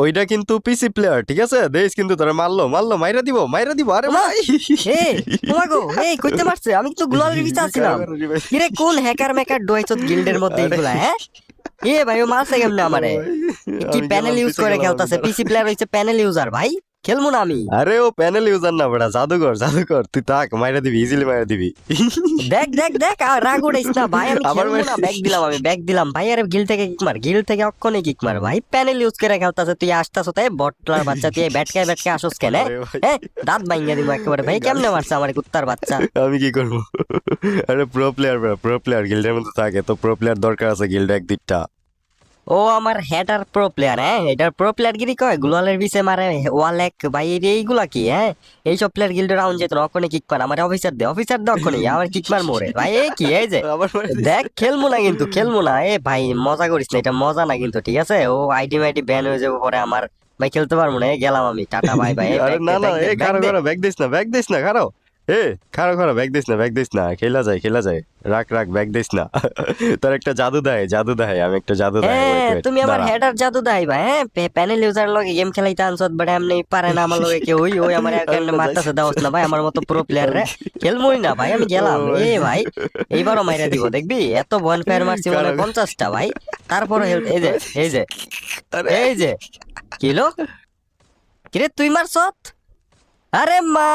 ওইটা কিন্তু পিসি প্লেয়ার, ঠিক আছে? দেশ কিন্তু তোরা মারলো মারলো, মাইরা দিব। আরে ওমা, ভাই ওমাগো কইতে মারছে, আমি তো গ্লোয়ালের ভিতরে আছিলাম। কিরে কোন হ্যাকার মেকার ডুয়াইছত গিল্ডের মধ্যে আরে, এইগুলা, হ্যাঁ? ভাই ও মারছে কেমনে আমারে? কি আমি প্যানেল গেলাম, ইউজ পিছে করে গেলাম আমি, খেলতাছে, দাঁড়া। পিসি প্লেয়ার হইছে প্যানেল ইউজার ভাই, খেলবো না আমি। আরে ও প্যানেল ইউজার না বেটা, জাদুকর, তুই তাক মাইরা দিবি, ইজিলি মাইরা দিবি। দেখ আর রাগ উঠাইস না ভাই, আমি আবার খেলবো না, ব্যাগ দিলাম ভাই। আরে গিল থেকে অক্ষণে কিক মার ভাই, প্যানেল ইউজ করে খেলতাছে, তুই আসতাছ তাই বটলার বাচ্চা, তুই ব্যাটকায় আসোস কেন? আরে ভাই, হ্যাঁ, দাঁত ভাঙ্গা দিব একেবারে ভাই, কেমনে মারছে আমার কুত্তার বাচ্চা? আমি কি করবো? আরে প্রো প্লেয়ার গিল্ডের মধ্যে থাকে, তো প্রো প্লেয়ার দরকার আছে গিল্ডে এক দুইটা। ও আমার হেডার প্রো প্লেয়ার, হ্যাঁ এটার প্রো প্লেয়ার গিরি কয়, গ্লোয়ালের বিছে মারে ওয়ালেক ভাই, এইগুলা কি? হ্যাঁ, এইসব প্লেয়ার গিল্ডে রাউন্ড যেত অক্ষণে কিক মার, আমার অফিসার দে অক্ষণে আমার কিক মার মোরে ভাই। এই যে আবার মাইরা দিছে। দেখ, খেলবো না ভাই, মজা করিস না, এটা মজা না কিন্তু, ঠিক আছে? ও আইডি মাইডি ব্যান হয়ে যাবে পরে আমার, ভাই খেলতে পারবো না, গেলাম আমি, টাটা বাই বাই। আরে না না, খারো ব্যাগ দিস না, খারো। খারো ব্যাগ দিস না, খেলা যায়। রাখ ব্যাগ দিস না। তোর একটা জাদু দেয়, আমি একটা জাদু দেয়, হ্যাঁ, তুমি আমার দাঁড়া। হেডার জাদু দাই ভাই, হ্যাঁ প্যানেল ইউজার লগে গেম খেলাইতে আনছত, বাট এমনি পারে না আমার লগে কেউ, ওই আমার আরে না, মারতাছে, দাওস না ভাই আমার মতো প্রো প্লেয়ার রে, খেলবই না ভাই, আমি গেলাম। ও ভাই। ভাই এইবারও মাইরা দিব দেখবি, এত বন ফায়ার মারছি মনে হয় 50টা ভাই, তারপরে এই যে আরে এই যে কিলো, কিরে তুই মারছত? আরে মা